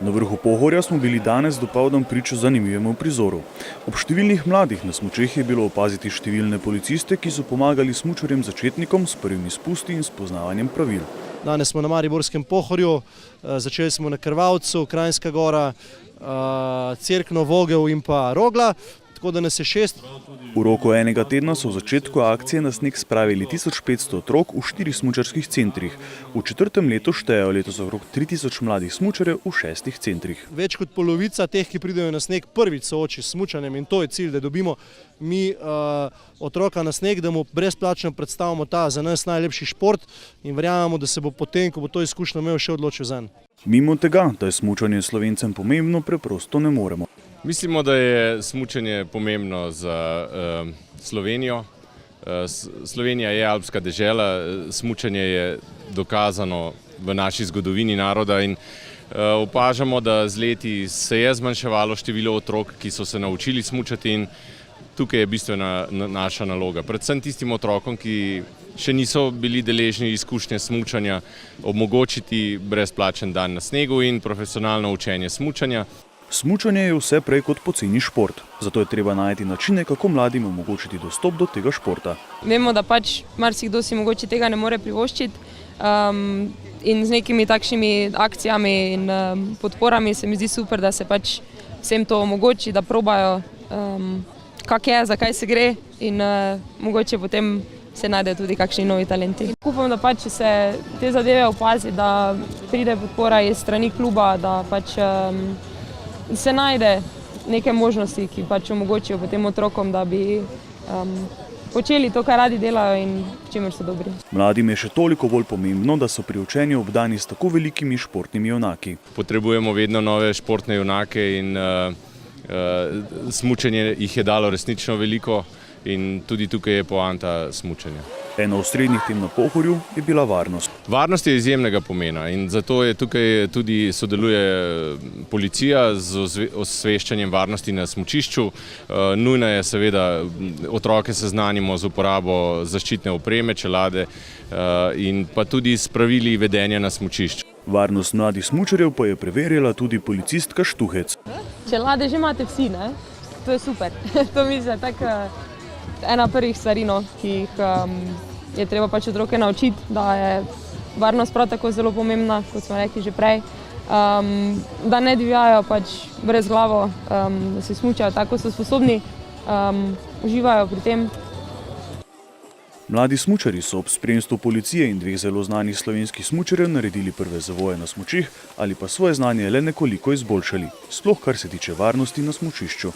Na vrhu Pohorja smo bili danes dopoldan priča zanimivemu prizoru. Ob številnih mladih na smučeh je bilo opaziti številne policiste, ki so pomagali smučarjem začetnikom s prvimi spusti in spoznavanjem pravil. Danes smo na Mariborskem Pohorju, začeli smo na Krvavcu, Kranjska Gora, Cerkno, Vogel in pa Rogla, tako da nas je 6. V roku enega tedna so v začetku akcije na sneg spravili 1500 otrok v 4 smučarskih centrih. V 4. letu štejejo letos okrog 3000 mladih smučarjev v 6 centrih. Več kot polovica teh, ki pridejo na sneg, prvič sooči s smučanjem in to je cilj, da dobimo mi otroka na sneg, da mu brezplačno predstavimo ta za nas najlepši šport in verjamemo, da se bo potem, ko bo to izkušnjo imel, še odločil zanj. Mimo tega, da je smučanje Slovencem pomembno, preprosto ne moremo. Mislimo, da je smučanje pomembno za Slovenijo. Slovenija je alpska dežela, smučanje je dokazano v naši zgodovini naroda in opažamo, da z leti se je zmanjševalo število otrok, ki so se naučili smučati in tukaj je bistvena naša naloga. Predvsem tistim otrokom, ki še niso bili deležni izkušnje smučanja, omogočiti brezplačen dan na snegu in profesionalno učenje smučanja. Smučanje je vse prej kot poceni šport, zato je treba najti načine, kako mladim omogočiti dostop do tega športa. Vemo, da marsikdo si mogoče tega ne more privoščiti in z nekimi takšnimi akcijami in podporami se mi zdi super, da se vsem to omogoči, da probajo, kak je, zakaj se gre in mogoče potem se najdejo tudi kakšni novi talenti. Upam, da če se te zadeve opazi, da pride podpora iz strani kluba, da se najde neke možnosti, ki omogočijo potem otrokom, da bi počeli to, kar radi delajo in v čemer so dobri. Mladim je še toliko bolj pomembno, da so pri učenju obdani s tako velikimi športnimi junaki. Potrebujemo vedno nove športne junake in smučanje jih je dalo resnično veliko in tudi tukaj je poanta smučanja. Ena od osrednjih tem na Pohorju je bila varnost. Varnost je izjemnega pomena in zato je tukaj tudi sodeluje policija z osveščanjem varnosti na smučišču. Nujno je seveda otroke seznanimo z uporabo zaščitne opreme, čelade in pa tudi s pravili vedenja na smučišču. Varnost mladih smučarjev pa je preverjala tudi policistka Štuhec. Čelade že imate vsi, ne? To je super. To mislim, tako ena prvih stvari, ki jih je treba otroke naučiti, da je varnost prav tako zelo pomembna, kot smo rekli že prej, da ne divjajo brezglavo, da se smučajo tako, so sposobni, uživajo pri tem. Mladi smučarji so ob spremstvu policije in 2 zelo znanih slovenskih smučarjev naredili prve zavoje na smučih ali pa svoje znanje le nekoliko izboljšali, sploh kar se tiče varnosti na smučišču.